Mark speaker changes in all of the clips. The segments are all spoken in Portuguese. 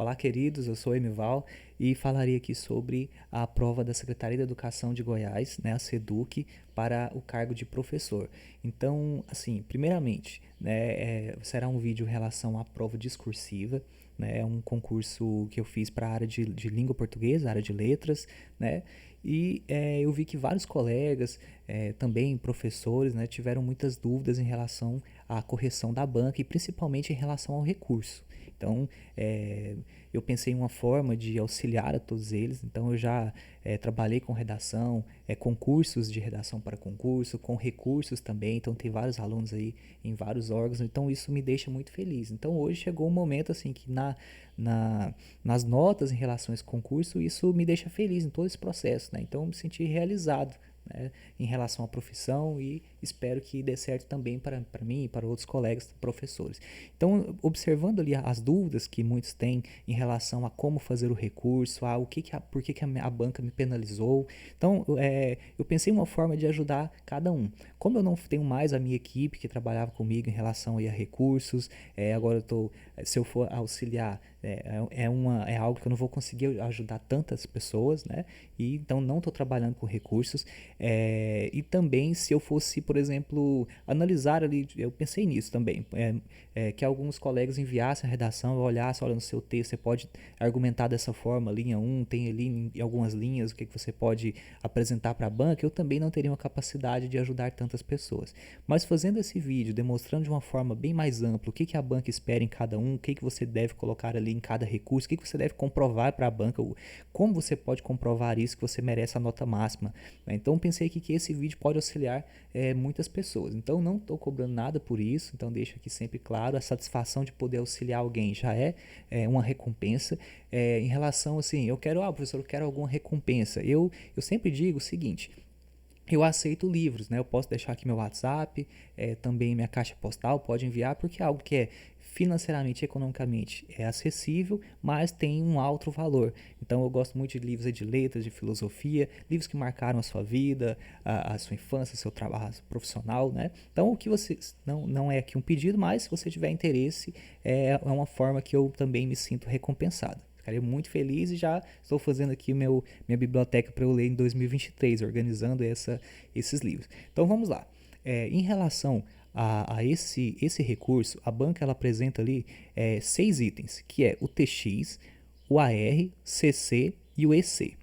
Speaker 1: Olá, queridos, eu sou Emival e falarei aqui sobre a prova da Secretaria de Educação de Goiás, né, a SEDUC, para o cargo de professor. Então, assim, primeiramente, né, será um vídeo em relação à prova discursiva, né, é um concurso que eu fiz para a área de língua portuguesa, área de letras, né, e eu vi que vários colegas, também professores, né, tiveram muitas dúvidas em relação à correção da banca e principalmente em relação ao recurso. Então, é, eu pensei em uma forma de auxiliar a todos eles. Então, eu já trabalhei com redação, concursos de redação para concurso, com recursos também. Então, tem vários alunos aí em vários órgãos. Então, isso me deixa muito feliz. Então, hoje chegou um momento assim que na, nas notas em relação a esse concurso, isso me deixa feliz em todo esse processo, né? Então, eu me senti realizado, né, em relação à profissão e espero que dê certo também para mim e para outros colegas professores. Então, observando ali as dúvidas que muitos têm em relação a como fazer o recurso, por que a banca me penalizou. Então, eu pensei em uma forma de ajudar cada um. Como eu não tenho mais a minha equipe que trabalhava comigo em relação aí a recursos, agora se eu for auxiliar, é algo que eu não vou conseguir ajudar tantas pessoas, né? E então não estou trabalhando com recursos. E também se eu fosse, por exemplo, analisar ali, eu pensei nisso também, que alguns colegas enviassem a redação, eu olhasse, olha, no seu texto você pode argumentar dessa forma, linha um tem ali em algumas linhas o que você pode apresentar para a banca, eu também não teria uma capacidade de ajudar tantas pessoas. Mas fazendo esse vídeo, demonstrando de uma forma bem mais ampla o que a banca espera em cada um, o que você deve colocar ali em cada recurso, o que você deve comprovar para a banca, como você pode comprovar isso que você merece a nota máxima, né? Então pensei que esse vídeo pode auxiliar muitas pessoas. Então não estou cobrando nada por isso, então deixo aqui sempre claro, a satisfação de poder auxiliar alguém já é uma recompensa. Em relação assim, professor, eu quero alguma recompensa. Eu sempre digo o seguinte: eu aceito livros, né? Eu posso deixar aqui meu WhatsApp, também minha caixa postal, pode enviar, porque é algo que é financeiramente, economicamente acessível, mas tem um alto valor. Então eu gosto muito de livros de letras, de filosofia, livros que marcaram a sua vida, a sua infância, seu trabalho profissional, né? Então o que você não é aqui um pedido, mas se você tiver interesse, é uma forma que eu também me sinto recompensado. Ficaria muito feliz e já estou fazendo aqui minha biblioteca para eu ler em 2023, organizando esses livros. Então vamos lá. Em relação a esse recurso, a banca ela apresenta ali 6 itens, que é o TX, o AR, CC e o EC.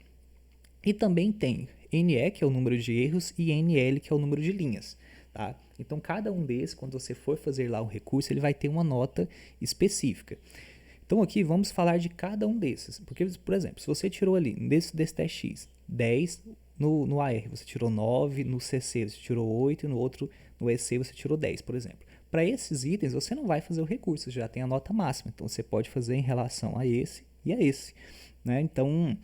Speaker 1: E também tem NE, que é o número de erros, e NL, que é o número de linhas. Tá? Então cada um desses, quando você for fazer lá um recurso, ele vai ter uma nota específica. Então aqui vamos falar de cada um desses. Porque, por exemplo, se você tirou ali, desse teste X, 10 no AR, você tirou 9, no CC você tirou 8 e no outro, no EC, você tirou 10, por exemplo. Para esses itens, você não vai fazer o recurso, você já tem a nota máxima. Então você pode fazer em relação a esse e a esse. Né? Então,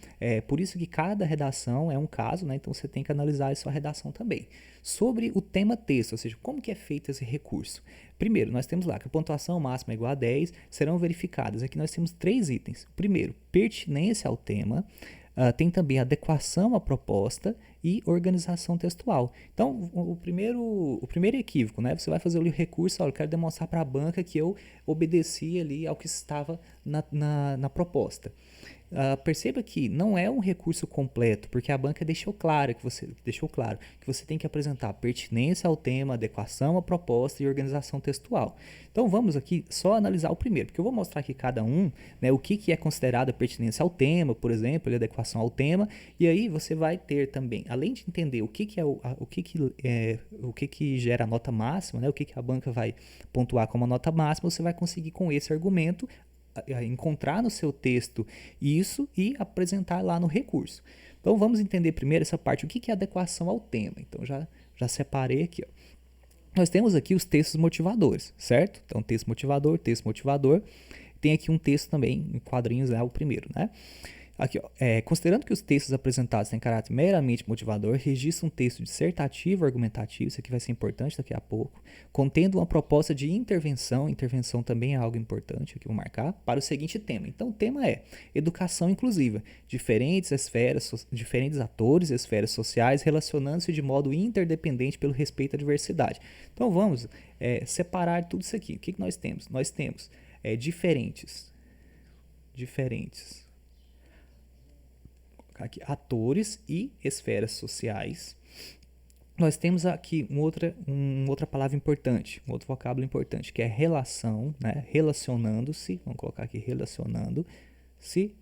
Speaker 1: por isso que cada redação é um caso, né? Então você tem que analisar a sua redação também. Sobre o tema texto, ou seja, como que é feito esse recurso? Primeiro, nós temos lá que a pontuação máxima é igual a 10, serão verificadas. Aqui nós temos 3 itens. Primeiro, pertinência ao tema. Tem também adequação à proposta e organização textual. Então, o primeiro equívoco, né? Você vai fazer o recurso, olha, eu quero demonstrar para a banca que eu obedeci ali ao que estava na proposta. Perceba que não é um recurso completo, porque a banca deixou claro que você tem que apresentar pertinência ao tema, adequação à proposta e organização textual. Então vamos aqui só analisar o primeiro, porque eu vou mostrar aqui cada um, né, o que é considerado pertinência ao tema, por exemplo, e adequação ao tema, e aí você vai ter também, além de entender o que gera a nota máxima, né, o que a banca vai pontuar como a nota máxima, você vai conseguir com esse argumento encontrar no seu texto isso e apresentar lá no recurso. Então vamos entender primeiro essa parte, o que é adequação ao tema. Então já separei aqui. Ó. Nós temos aqui os textos motivadores, certo? Então texto motivador. Tem aqui um texto também em quadrinhos, o primeiro, né? Aqui, ó, considerando que os textos apresentados têm caráter meramente motivador, registra um texto dissertativo argumentativo, isso aqui vai ser importante daqui a pouco, contendo uma proposta de intervenção também é algo importante, aqui vou marcar, para o seguinte tema. Então o tema é educação inclusiva, diferentes atores e esferas sociais relacionando-se de modo interdependente pelo respeito à diversidade. Então vamos separar tudo isso aqui. O que nós temos? Nós temos diferentes diferentes aqui, atores e esferas sociais. Nós temos aqui outra palavra importante, um outro vocábulo importante, que é relação, né? Relacionando-se, vamos colocar aqui relacionando-se.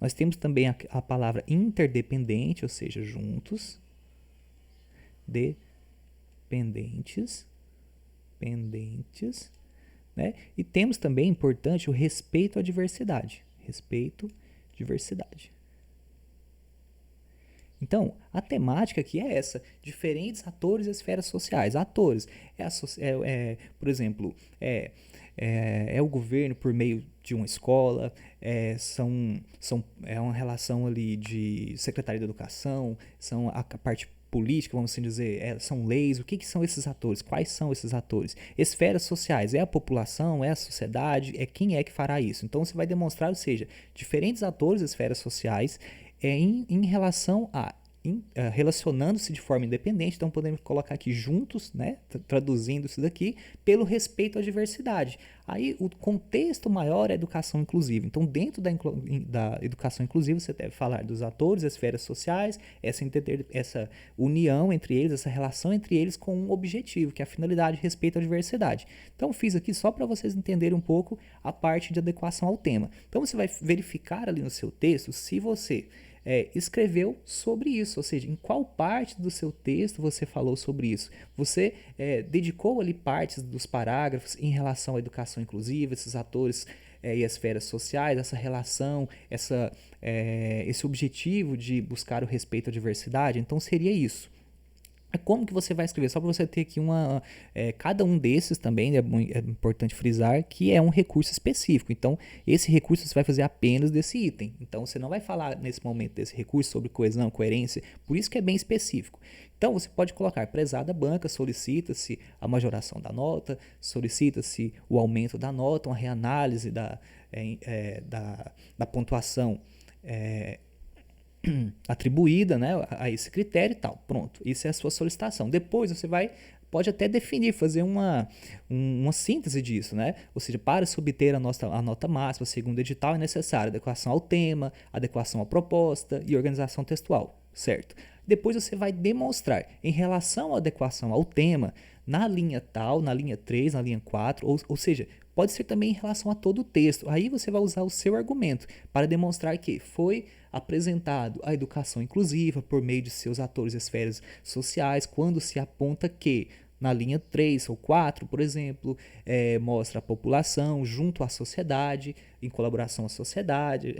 Speaker 1: Nós temos também a palavra interdependente, ou seja, juntos, dependentes, pendentes, né? E temos também, importante, o respeito à diversidade. Respeito, diversidade. Então, a temática aqui é essa: diferentes atores e esferas sociais. Atores, por exemplo, é o governo por meio de uma escola, é uma relação ali de Secretaria de Educação, são a parte política, vamos assim dizer, são leis. O que são esses atores? Quais são esses atores? Esferas sociais, é a população, é a sociedade, é quem é que fará isso? Então, você vai demonstrar, ou seja, diferentes atores e esferas sociais em relação a relacionando-se de forma independente. Então podemos colocar aqui juntos, né, traduzindo isso daqui, pelo respeito à diversidade. Aí o contexto maior é a educação inclusiva. Então dentro da educação inclusiva você deve falar dos atores, as esferas sociais, essa união entre eles, essa relação entre eles com um objetivo, que é a finalidade, respeito à diversidade. Então fiz aqui só para vocês entenderem um pouco a parte de adequação ao tema. Então você vai verificar ali no seu texto se você escreveu sobre isso, ou seja, em qual parte do seu texto você falou sobre isso. Você dedicou ali partes dos parágrafos em relação à educação inclusiva, esses atores e as esferas sociais, essa relação, esse objetivo de buscar o respeito à diversidade. Então seria isso. Como que você vai escrever? Só para você ter aqui cada um desses também, é importante frisar, que é um recurso específico. Então, esse recurso você vai fazer apenas desse item. Então, você não vai falar nesse momento desse recurso sobre coesão, coerência, por isso que é bem específico. Então, você pode colocar: prezada banca, solicita-se a majoração da nota, solicita-se o aumento da nota, uma reanálise da pontuação atribuída, né, a esse critério e tal. Pronto, isso é a sua solicitação. Depois você pode até definir, fazer uma síntese disso, né? Ou seja, para se obter a nota máxima, segundo o edital, é necessário adequação ao tema, adequação à proposta e organização textual, certo? Depois você vai demonstrar, em relação à adequação ao tema, na linha tal, na linha 3, na linha 4, ou seja, pode ser também em relação a todo o texto. Aí você vai usar o seu argumento para demonstrar que foi apresentado a educação inclusiva por meio de seus atores e esferas sociais, quando se aponta que na linha 3 ou 4, por exemplo, mostra a população junto à sociedade, em colaboração à sociedade,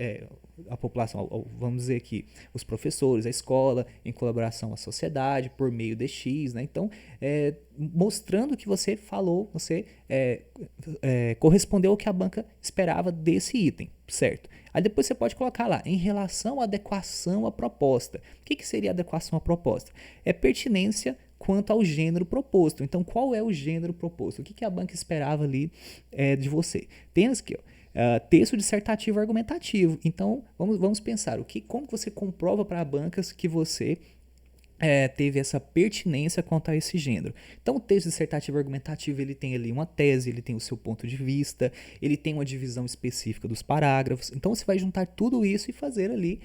Speaker 1: a população, vamos dizer aqui, os professores, a escola, em colaboração à sociedade, por meio de X, né? Então, mostrando que você falou, você correspondeu ao que a banca esperava desse item, certo? Aí depois você pode colocar lá, em relação à adequação à proposta. O que seria adequação à proposta? É pertinência quanto ao gênero proposto. Então, qual é o gênero proposto? O que a banca esperava ali de você? Temos aqui, texto dissertativo argumentativo. Então, vamos pensar, como você comprova para a banca que você teve essa pertinência quanto a esse gênero. Então, o texto dissertativo argumentativo, ele tem ali uma tese, ele tem o seu ponto de vista, ele tem uma divisão específica dos parágrafos. Então, você vai juntar tudo isso e fazer ali,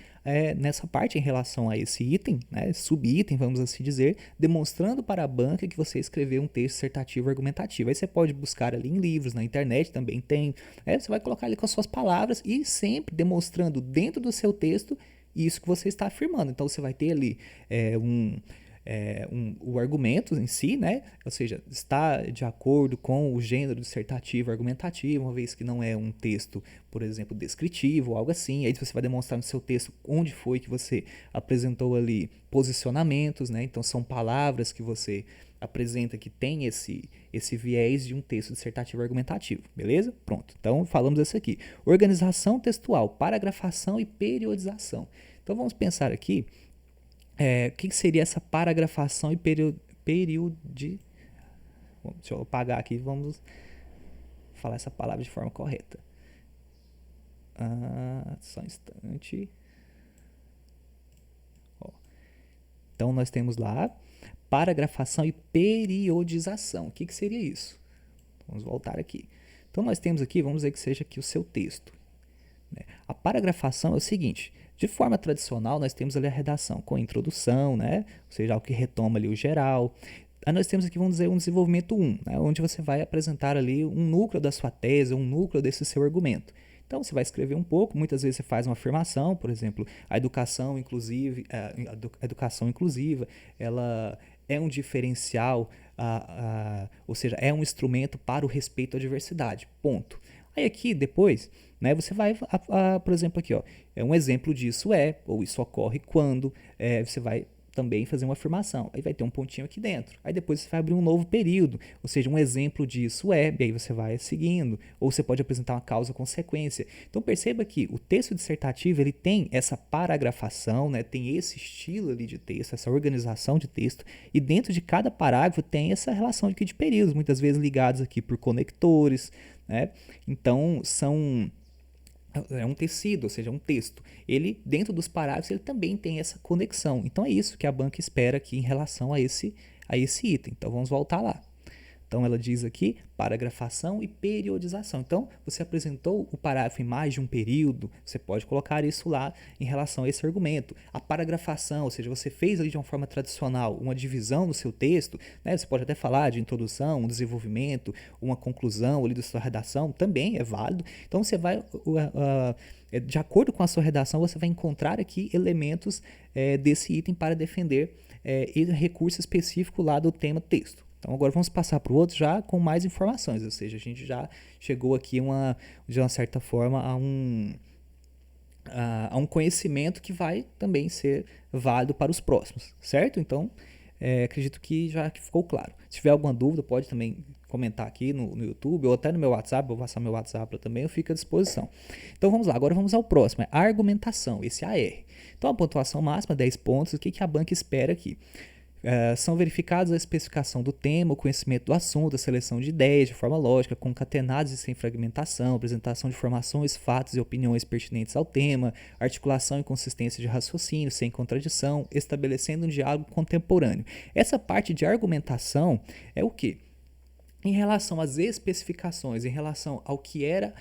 Speaker 1: nessa parte, em relação a esse item, né, subitem, vamos assim dizer, demonstrando para a banca que você escreveu um texto dissertativo argumentativo. Aí você pode buscar ali em livros, na internet também tem. Você vai colocar ali com as suas palavras e sempre demonstrando dentro do seu texto isso que você está afirmando. Então você vai ter ali o argumento em si, né? Ou seja, está de acordo com o gênero dissertativo argumentativo, uma vez que não é um texto, por exemplo, descritivo ou algo assim. Aí você vai demonstrar no seu texto onde foi que você apresentou ali posicionamentos, né? Então são palavras que você apresenta que tem esse viés de um texto dissertativo argumentativo, beleza? Pronto, então falamos isso aqui. Organização textual, paragrafação e periodização. Então vamos pensar aqui, o que seria essa paragrafação e deixa eu apagar aqui, vamos falar essa palavra de forma correta. Só um instante. Então nós temos lá paragrafação e periodização. O que seria isso? Vamos voltar aqui. Então nós temos aqui, vamos dizer que seja aqui o seu texto, né? A paragrafação é o seguinte: de forma tradicional, nós temos ali a redação com a introdução, né? Ou seja, algo que retoma ali o geral. Aí nós temos aqui, vamos dizer, um desenvolvimento 1, né? Onde você vai apresentar ali um núcleo da sua tese, um núcleo desse seu argumento. Então você vai escrever um pouco, muitas vezes você faz uma afirmação, por exemplo, a educação inclusive, a educação inclusiva, ela é um diferencial, ou seja, é um instrumento para o respeito à diversidade, ponto. Aí aqui, depois, né, você vai, por exemplo, aqui, ó, um exemplo disso ou isso ocorre quando, você vai também fazer uma afirmação. Aí vai ter um pontinho aqui dentro. Aí depois você vai abrir um novo período, ou seja, um exemplo disso e aí você vai seguindo. Ou você pode apresentar uma causa-consequência. Então perceba que o texto dissertativo ele tem essa paragrafação, né, tem esse estilo ali de texto, essa organização de texto, e dentro de cada parágrafo tem essa relação aqui de períodos, muitas vezes ligados aqui por conectores, né? Então é um tecido, ou seja, um texto. Ele, dentro dos parágrafos, ele também tem essa conexão. Então é isso que a banca espera aqui em relação a esse item. Então vamos voltar lá. Então ela diz aqui paragrafação e periodização. Então você apresentou o parágrafo em mais de um período, você pode colocar isso lá em relação a esse argumento. A paragrafação, ou seja, você fez ali de uma forma tradicional uma divisão no seu texto, né? Você pode até falar de introdução, um desenvolvimento, uma conclusão ali da sua redação, também é válido. Então você vai de acordo com a sua redação, você vai encontrar aqui elementos desse item para defender recurso específico lá do tema texto. Então agora vamos passar para o outro já com mais informações, ou seja, a gente já chegou aqui de uma certa forma a um conhecimento que vai também ser válido para os próximos, certo? Então acredito que já ficou claro. Se tiver alguma dúvida pode também comentar aqui no YouTube ou até no meu WhatsApp, vou passar meu WhatsApp também, eu fico à disposição. Então vamos lá, agora vamos ao próximo, a argumentação, esse AR. Então a pontuação máxima, 10 pontos, o que a banca espera aqui? São verificados a especificação do tema, o conhecimento do assunto, a seleção de ideias de forma lógica, concatenados e sem fragmentação, apresentação de informações, fatos e opiniões pertinentes ao tema, articulação e consistência de raciocínio, sem contradição, estabelecendo um diálogo contemporâneo. Essa parte de argumentação é o quê? Em relação às especificações, em relação ao que era,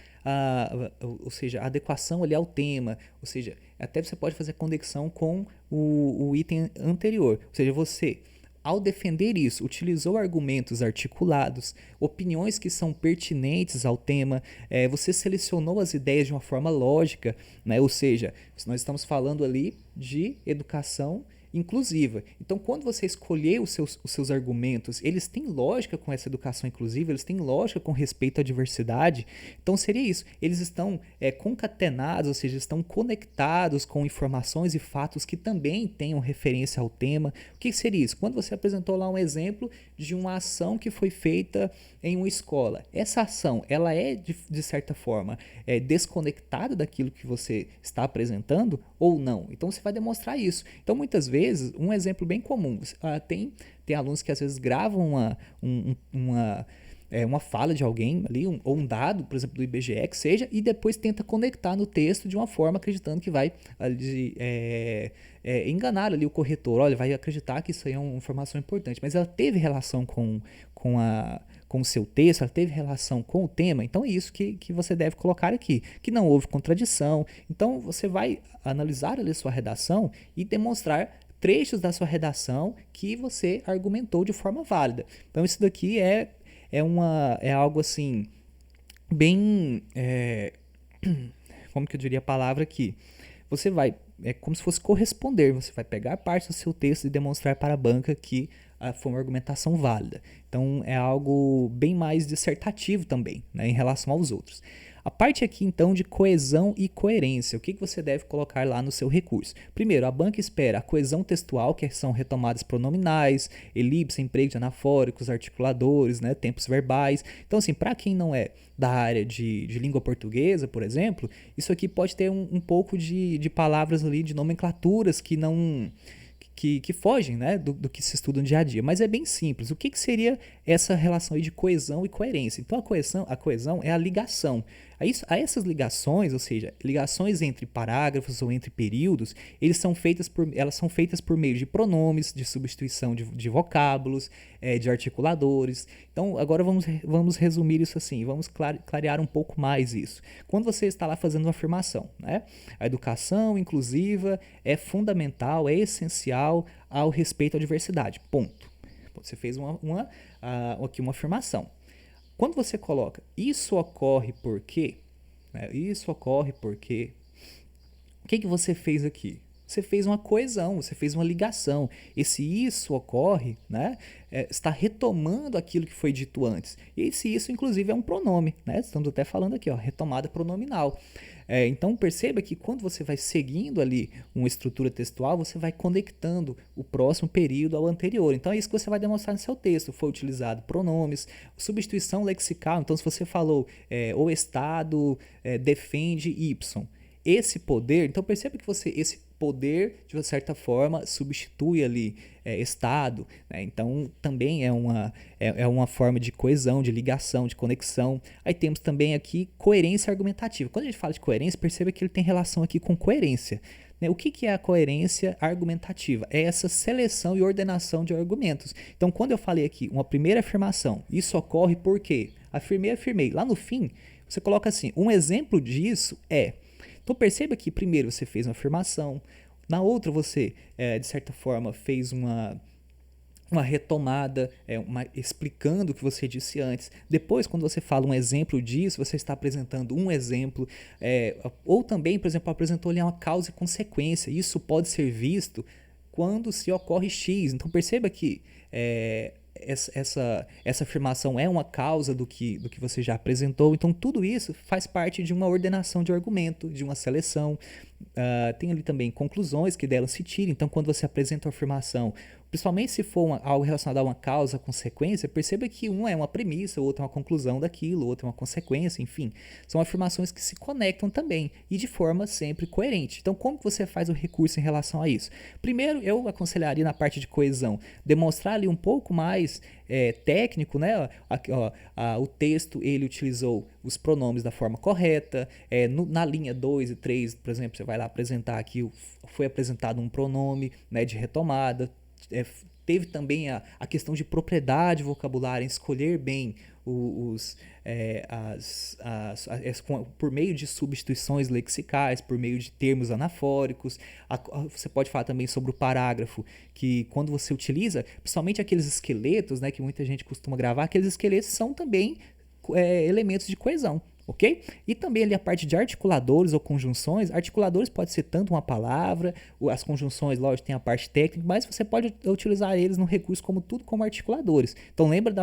Speaker 1: ou seja, a adequação ali ao tema, ou seja, até você pode fazer conexão com o item anterior, ou seja, você, ao defender isso, utilizou argumentos articulados, opiniões que são pertinentes ao tema, você selecionou as ideias de uma forma lógica, né? Ou seja, nós estamos falando ali de educação inclusiva. Então, quando você escolher os seus argumentos, eles têm lógica com essa educação inclusiva, eles têm lógica com respeito à diversidade. Então, seria isso. Eles estão concatenados, ou seja, estão conectados com informações e fatos que também tenham referência ao tema. O que seria isso? Quando você apresentou lá um exemplo de uma ação que foi feita em uma escola. Essa ação, ela é, de certa forma, desconectada daquilo que você está apresentando ou não? Então, você vai demonstrar isso. Então, muitas vezes, um exemplo bem comum, tem alunos que às vezes gravam uma fala de alguém ali, ou um dado, por exemplo, do IBGE, que seja, e depois tenta conectar no texto de uma forma acreditando que vai enganar ali o corretor. Olha, vai acreditar que isso aí é uma informação importante, mas ela teve relação com o seu texto, ela teve relação com o tema, então é isso que você deve colocar aqui, que não houve contradição. Então você vai analisar ali a sua redação e demonstrar trechos da sua redação que você argumentou de forma válida. Então isso daqui é algo assim, bem, como que eu diria a palavra aqui? Você vai, como se fosse corresponder, você vai pegar parte do seu texto e demonstrar para a banca que foi uma argumentação válida. Então é algo bem mais dissertativo também, né, em relação aos outros. A parte aqui, então, de coesão e coerência. O que você deve colocar lá no seu recurso? Primeiro, a banca espera a coesão textual, que são retomadas pronominais, elipse, emprego de anafóricos, articuladores, né, tempos verbais. Então, assim, para quem não é da área de língua portuguesa, por exemplo, isso aqui pode ter um pouco de palavras ali, de nomenclaturas que não... Que fogem, né, do que se estuda no dia a dia, mas é bem simples. O que seria essa relação aí de coesão e coerência? Então a coesão é a ligação, A essas ligações, ou seja, ligações entre parágrafos ou entre períodos, elas são feitas por meio de pronomes, de substituição de vocábulos, de articuladores. Então, agora vamos resumir isso assim, vamos clarear um pouco mais isso. Quando você está lá fazendo uma afirmação, né? A educação inclusiva é fundamental, é essencial ao respeito à diversidade. Ponto. Você fez aqui uma afirmação. Quando você coloca isso ocorre porque, né? Isso ocorre porque, o que você fez aqui? Você fez uma coesão, você fez uma ligação. Esse isso ocorre, né? Está retomando aquilo que foi dito antes. E esse isso, inclusive, é um pronome, né? Estamos até falando aqui, ó, retomada pronominal. Então perceba que quando você vai seguindo ali uma estrutura textual, você vai conectando o próximo período ao anterior. Então é isso que você vai demonstrar no seu texto. Foi utilizado pronomes, substituição lexical. Então se você falou o Estado defende Y, esse poder, então perceba que esse poder, de uma certa forma, substitui ali Estado, né? Então também é uma forma de coesão, de ligação, de conexão. Aí temos também aqui coerência argumentativa. Quando a gente fala de coerência, perceba que ele tem relação aqui com coerência. Né? O que é a coerência argumentativa? É essa seleção e ordenação de argumentos. Então quando eu falei aqui uma primeira afirmação, isso ocorre porque afirmei. Lá no fim, você coloca assim, um exemplo disso é... Então perceba que primeiro você fez uma afirmação, na outra você, de certa forma, fez uma retomada, explicando o que você disse antes. Depois, quando você fala um exemplo disso, você está apresentando um exemplo, ou também, por exemplo, apresentou ali uma causa e consequência. Isso pode ser visto quando se ocorre X. Então perceba que essa afirmação é uma causa do que você já apresentou. Então tudo isso faz parte de uma ordenação de argumento, de uma seleção. Tem ali também conclusões que delas se tiram. Então quando você apresenta uma afirmação, principalmente se for algo relacionado a uma causa, consequência, perceba que um é uma premissa, o outro é uma conclusão daquilo, o outro é uma consequência, enfim. São afirmações que se conectam também e de forma sempre coerente. Então como que você faz o recurso em relação a isso? Primeiro, eu aconselharia na parte de coesão, demonstrar ali um pouco mais técnico, né? O texto, ele utilizou os pronomes da forma correta. Na linha 2 e 3, por exemplo, você vai lá apresentar aqui, foi apresentado um pronome, né, de retomada. Teve também a questão de propriedade vocabulária, em escolher bem por meio de substituições lexicais, por meio de termos anafóricos. Você pode falar também sobre o parágrafo, que quando você utiliza, principalmente aqueles esqueletos, né, que muita gente costuma gravar, aqueles esqueletos são também elementos de coesão. Ok? E também ali a parte de articuladores ou conjunções. Articuladores pode ser tanto uma palavra, as conjunções, lógico, tem a parte técnica, mas você pode utilizar eles no recurso como articuladores. Então lembra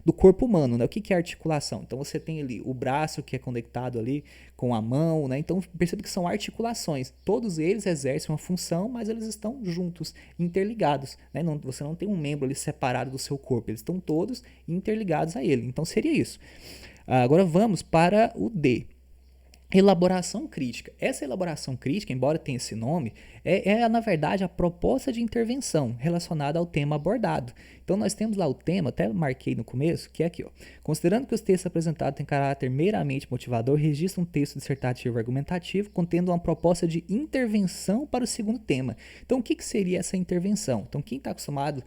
Speaker 1: do corpo humano, né? O que é articulação? Então você tem ali o braço que é conectado ali com a mão, né? Então percebe que são articulações. Todos eles exercem uma função, mas eles estão juntos, interligados, né? Você não tem um membro ali separado do seu corpo, eles estão todos interligados a ele. Então seria isso. Agora vamos para o D. Elaboração crítica. Essa elaboração crítica, embora tenha esse nome, na verdade a proposta de intervenção relacionada ao tema abordado. Então nós temos lá o tema, até marquei no começo, que é aqui, ó. Considerando que os textos apresentados têm caráter meramente motivador, registra um texto dissertativo argumentativo contendo uma proposta de intervenção para o segundo tema. Então o que seria essa intervenção? Então quem está acostumado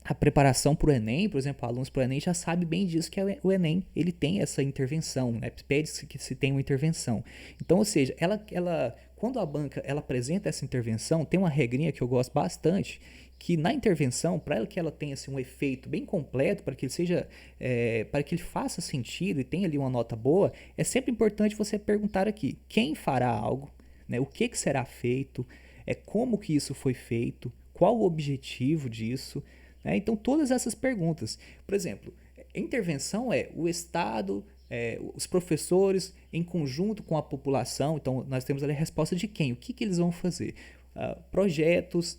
Speaker 1: a preparação para o Enem, por exemplo, alunos para o Enem já sabe bem disso, que o Enem ele tem essa intervenção, né? Pede-se que se tenha uma intervenção. Então, ou seja, quando a banca ela apresenta essa intervenção, tem uma regrinha que eu gosto bastante, que na intervenção, para que ela tenha assim, um efeito bem completo, para que ele seja, para que ele faça sentido e tenha ali uma nota boa, é sempre importante você perguntar aqui, quem fará algo, né? O que será feito, como que isso foi feito, qual o objetivo disso. Então, todas essas perguntas. Por exemplo, a intervenção é o Estado, os professores, em conjunto com a população. Então, nós temos ali a resposta de quem? O que eles vão fazer? Projetos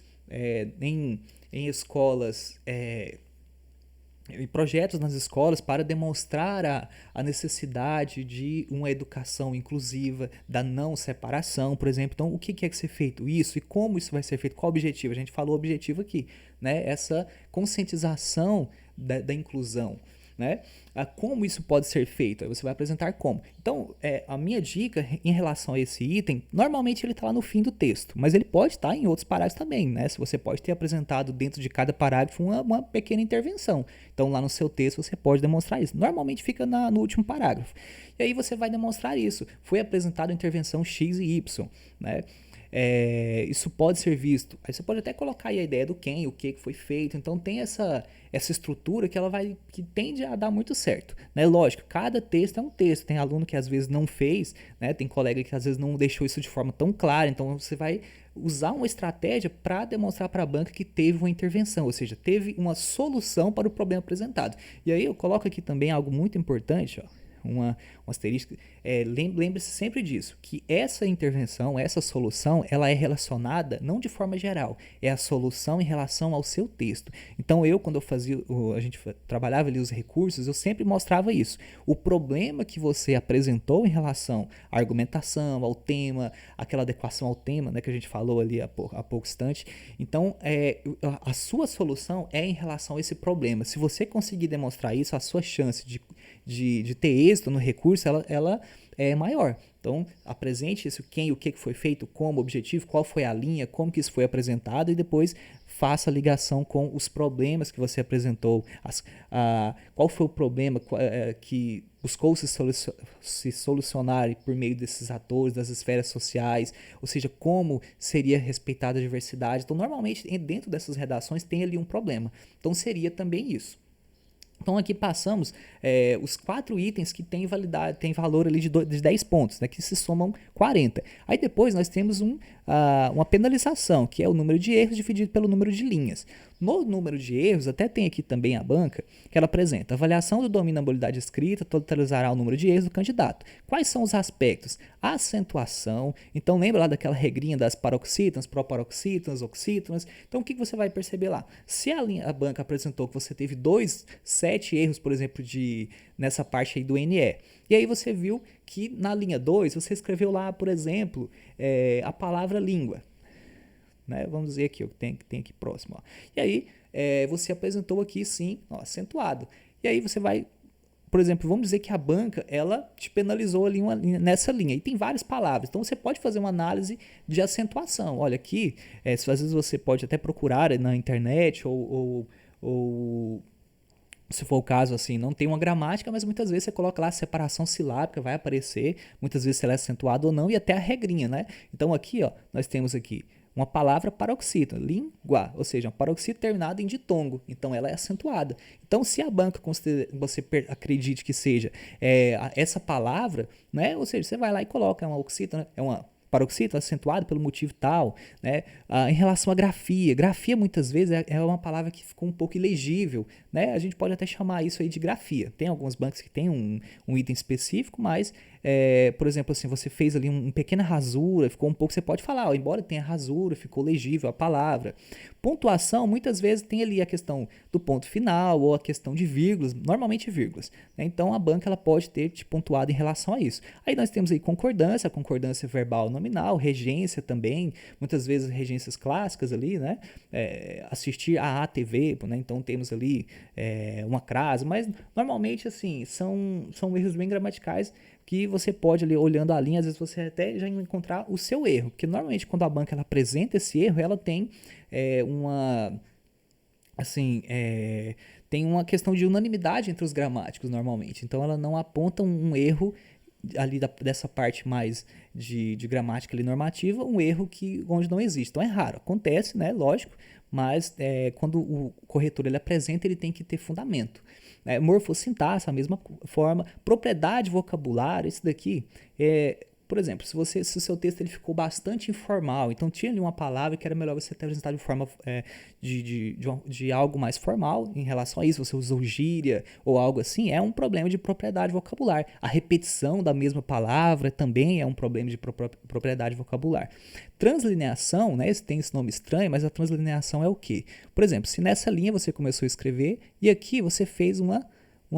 Speaker 1: em escolas, projetos nas escolas para demonstrar a necessidade de uma educação inclusiva, da não separação, por exemplo. Então, o que é que ser feito? Isso, e como isso vai ser feito? Qual o objetivo? A gente falou o objetivo aqui, né? Essa conscientização da inclusão. né? Como isso pode ser feito? Aí você vai apresentar como. Então, a minha dica em relação a esse item, normalmente ele está lá no fim do texto, mas ele pode estar em outros parágrafos também, né? Se você pode ter apresentado dentro de cada parágrafo uma pequena intervenção. Então, lá no seu texto você pode demonstrar isso. Normalmente fica no último parágrafo. E aí você vai demonstrar isso. Foi apresentada a intervenção X e Y, né? Isso pode ser visto. Aí você pode até colocar aí a ideia do quem, o que foi feito. Então tem essa estrutura que tende a dar muito certo, né? Lógico, cada texto é um texto. Tem aluno que às vezes não fez, né? Tem colega que às vezes não deixou isso de forma tão clara. Então você vai usar uma estratégia para demonstrar para a banca que teve uma intervenção, ou seja, teve uma solução para o problema apresentado. E aí eu coloco aqui também algo muito importante, ó. Um asterisco, lembre-se sempre disso, que essa intervenção, essa solução, ela é relacionada não de forma geral, é a solução em relação ao seu texto. Então quando eu fazia, a gente trabalhava ali os recursos, eu sempre mostrava isso. O problema que você apresentou em relação à argumentação, ao tema, aquela adequação ao tema, né, que a gente falou ali há pouco instante. Então, a sua solução é em relação a esse problema. Se você conseguir demonstrar isso, a sua chance de ter êxito no recurso, ela é maior. Então, apresente isso, quem, o que foi feito, como, objetivo, qual foi a linha, como que isso foi apresentado e depois faça a ligação com os problemas que você apresentou. Qual foi o problema que buscou se solucionar por meio desses atores, das esferas sociais, ou seja, como seria respeitada a diversidade. Então, normalmente, dentro dessas redações tem ali um problema. Então, seria também isso. Então aqui passamos os 4 itens que têm validade, tem valor ali de 10 pontos, né, que se somam 40. Aí depois nós temos uma penalização, que é o número de erros dividido pelo número de linhas. No número de erros, até tem aqui também a banca, que ela apresenta: a avaliação do domínio da habilidade escrita totalizará o número de erros do candidato. Quais são os aspectos? A acentuação. Então lembra lá daquela regrinha das paroxítonas, proparoxítonas, oxítonas. Então o que você vai perceber lá? Se a banca apresentou que você teve 7 erros, por exemplo, nessa parte aí do NE, e aí você viu que na linha 2 você escreveu lá, por exemplo, a palavra língua. Né? Vamos dizer aqui, o que tem aqui próximo. Ó. E aí você apresentou aqui sim, ó, acentuado. E aí você vai, por exemplo, vamos dizer que a banca ela te penalizou ali nessa linha. E tem várias palavras. Então você pode fazer uma análise de acentuação. Olha aqui, às vezes você pode até procurar na internet ou se for o caso, assim, não tem uma gramática, mas muitas vezes você coloca lá a separação silábica, vai aparecer, muitas vezes se ela é acentuada ou não, e até a regrinha, né? Então aqui, ó, nós temos aqui uma palavra paroxítona, língua, ou seja, uma paroxítona terminada em ditongo, então ela é acentuada. Então, se a banca você acredite que seja essa palavra, né? Ou seja, você vai lá e coloca uma oxítona, é uma paroxítona acentuado pelo motivo tal, né? Em relação à grafia muitas vezes é uma palavra que ficou um pouco ilegível, né? A gente pode até chamar isso aí de grafia. Tem algumas bancas que tem um item específico, mas, por exemplo, assim, você fez ali uma pequena rasura, ficou um pouco, você pode falar, ó, embora tenha rasura, ficou legível a palavra. Pontuação, muitas vezes tem ali a questão do ponto final ou a questão de vírgulas, normalmente vírgulas, né? Então a banca ela pode ter te pontuado em relação a isso. Aí nós temos aí concordância verbal nominal, regência também, muitas vezes regências clássicas ali, né? Assistir a ATV, né? Então temos ali uma crase, mas normalmente assim são erros bem gramaticais que você pode ali olhando a linha, às vezes você até já encontrar o seu erro, porque normalmente quando a banca ela apresenta esse erro, ela tem tem uma questão de unanimidade entre os gramáticos normalmente, então ela não aponta um erro ali dessa parte mais de gramática ali normativa, um erro onde não existe. Então é raro, acontece, né, lógico, mas quando o corretor ele apresenta, ele tem que ter fundamento. Morfossintaxe, a mesma forma, propriedade vocabulário, isso daqui por exemplo, se o seu texto ele ficou bastante informal, então tinha ali uma palavra que era melhor você ter apresentado de forma de algo mais formal em relação a isso, você usou gíria ou algo assim, é um problema de propriedade vocabular. A repetição da mesma palavra também é um problema de propriedade vocabular. Translineação, né, tem esse nome estranho, mas a translineação é o quê? Por exemplo, se nessa linha você começou a escrever e aqui você fez uma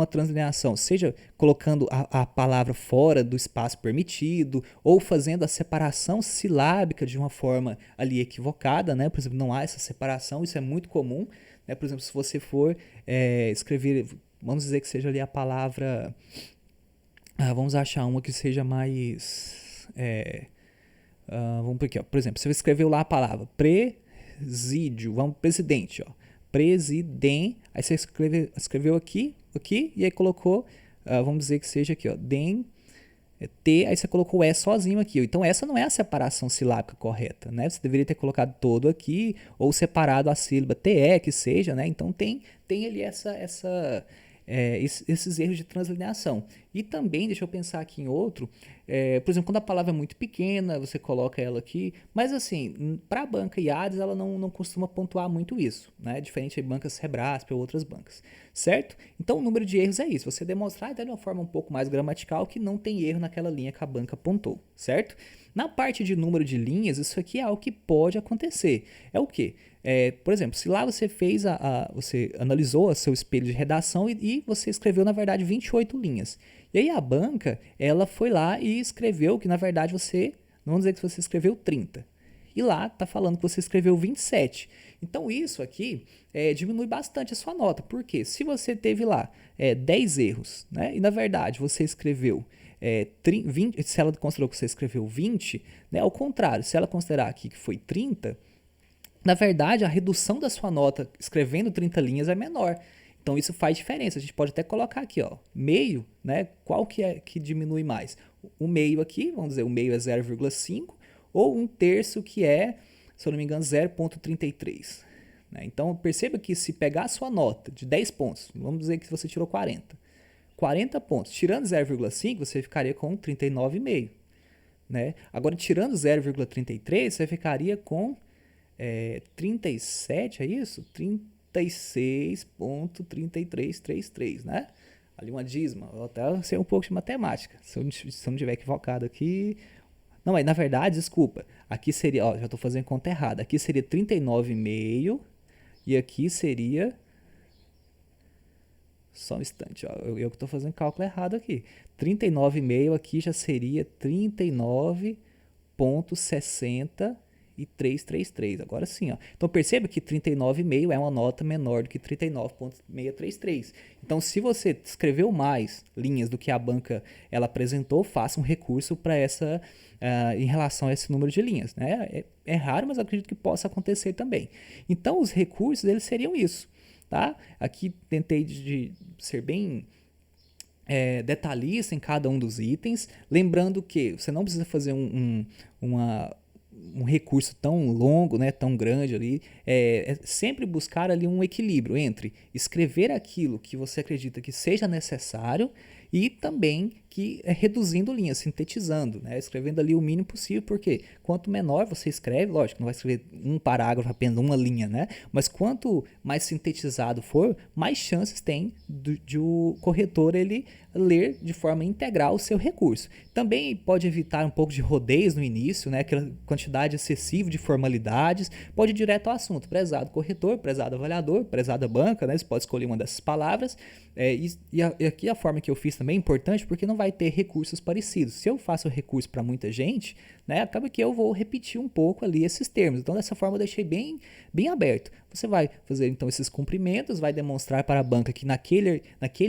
Speaker 1: translineação, seja colocando a palavra fora do espaço permitido ou fazendo a separação silábica de uma forma ali equivocada, né? Por exemplo, não há essa separação, isso é muito comum, né? Por exemplo, se você for escrever vamos dizer que seja ali a palavra, vamos achar uma que seja mais, vamos por aqui, ó. Por exemplo, você escreveu lá a palavra presídio, vamos, presidente, ó, presidem, aí você escreveu aqui, e aí colocou, vamos dizer que seja aqui, ó, T, aí você colocou o E sozinho aqui. Então essa não é a separação silábica correta, né? Você deveria ter colocado todo aqui, ou separado a sílaba TE, que seja, né? Então tem ali esses erros de translineação. E também, deixa eu pensar aqui em outro, por exemplo, quando a palavra é muito pequena, você coloca ela aqui, mas assim, para a banca IADES, ela não costuma pontuar muito isso, né? Diferente de bancas Rebrasp ou outras bancas, certo? Então o número de erros é isso, você demonstrar até de uma forma um pouco mais gramatical que não tem erro naquela linha que a banca apontou, certo? Na parte de número de linhas, isso aqui é algo que pode acontecer. É o quê? Por exemplo, se lá você fez você analisou o seu espelho de redação e você escreveu, na verdade, 28 linhas. E aí a banca, ela foi lá e escreveu que, na verdade, vamos dizer que você escreveu 30. E lá está falando que você escreveu 27. Então isso aqui diminui bastante a sua nota. Por quê? Se você teve lá 10 erros, né, e na verdade você escreveu 20, se ela considerou que você escreveu 20, né, ao contrário, se ela considerar aqui que foi 30, na verdade a redução da sua nota escrevendo 30 linhas é menor. Então isso faz diferença. A gente pode até colocar aqui, ó, meio, né? Qual que é que diminui mais? O meio aqui, vamos dizer, o meio é 0,5 ou um terço que é, se eu não me engano, 0,33. Né? Então perceba que se pegar a sua nota de 10 pontos, vamos dizer que você tirou 40 pontos, tirando 0,5 você ficaria com 39,5. Né? Agora tirando 0,33 você ficaria com 37, é isso? 36,3333, né? Ali uma dízima. Eu até sei um pouco de matemática, se eu não estiver equivocado aqui. Não, mas na verdade, desculpa, aqui seria, ó, já estou fazendo conta errada. Aqui seria 39,5 e aqui seria, só um instante, ó, eu que estou fazendo cálculo errado aqui. 39,5 aqui já seria 39,60 e 333. Agora sim, ó. Então perceba que 39,5 é uma nota menor do que 39,633. Então se você escreveu mais linhas do que a banca ela apresentou, faça um recurso para essa em relação a esse número de linhas, né? É raro, mas acredito que possa acontecer também. Então os recursos eles seriam isso, tá? Aqui tentei de ser bem detalhista em cada um dos itens, lembrando que você não precisa fazer um recurso tão longo, né, tão grande ali, sempre buscar ali um equilíbrio entre escrever aquilo que você acredita que seja necessário e também que reduzindo linhas, sintetizando, né, escrevendo ali o mínimo possível, porque quanto menor você escreve, lógico, não vai escrever um parágrafo, apenas uma linha, né, mas quanto mais sintetizado for, mais chances tem de o corretor ele ler de forma integral o seu recurso. Também pode evitar um pouco de rodeios no início, né, aquela quantidade excessiva de formalidades, pode ir direto ao assunto, prezado corretor, prezado avaliador, prezada banca, né, você pode escolher uma dessas palavras, e aqui a forma que eu fiz também é importante porque não vai ter recursos parecidos. Se eu faço recurso para muita gente, né, acaba que eu vou repetir um pouco ali esses termos. Então dessa forma eu deixei bem aberto. Você vai fazer então esses cumprimentos, vai demonstrar para a banca que naquele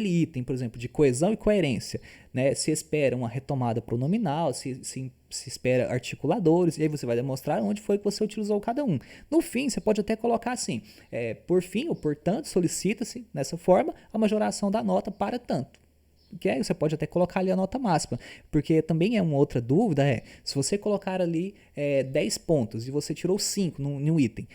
Speaker 1: item, por exemplo, de coesão e coerência, né, se espera uma retomada pronominal, se espera articuladores, e aí você vai demonstrar onde foi que você utilizou cada um. No fim, você pode até colocar assim, por fim ou portanto, solicita-se, nessa forma, a majoração da nota para tanto. Que aí você pode até colocar ali a nota máxima, porque também uma outra dúvida se você colocar ali 10 pontos e você tirou 5 num item,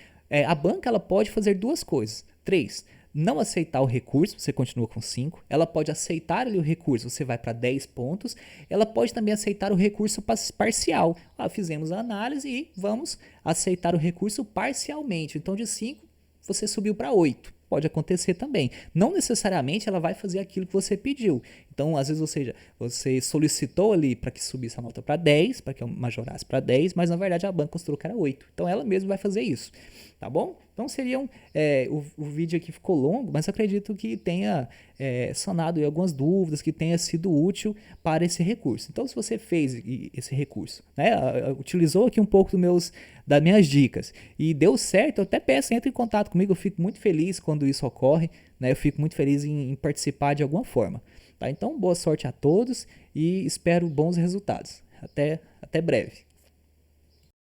Speaker 1: a banca ela pode fazer duas coisas, 3, não aceitar o recurso, você continua com 5. Ela pode aceitar ali o recurso, você vai para 10 pontos. Ela pode também aceitar o recurso parcial. Fizemos a análise e vamos aceitar o recurso parcialmente. Então, de 5, você subiu para 8. Pode acontecer também. Não necessariamente ela vai fazer aquilo que você pediu. Então, às vezes, você solicitou ali para que subisse a nota para 10, para que eu majorasse para 10, mas na verdade a banca considerou que era 8. Então, ela mesma vai fazer isso. Tá bom? Então seriam, o vídeo aqui ficou longo, mas acredito que tenha sanado aí algumas dúvidas, que tenha sido útil para esse recurso. Então se você fez esse recurso, né, utilizou aqui um pouco das minhas dicas e deu certo, eu até peço, entre em contato comigo, eu fico muito feliz quando isso ocorre, né, eu fico muito feliz em participar de alguma forma. Tá? Então boa sorte a todos e espero bons resultados. Até breve.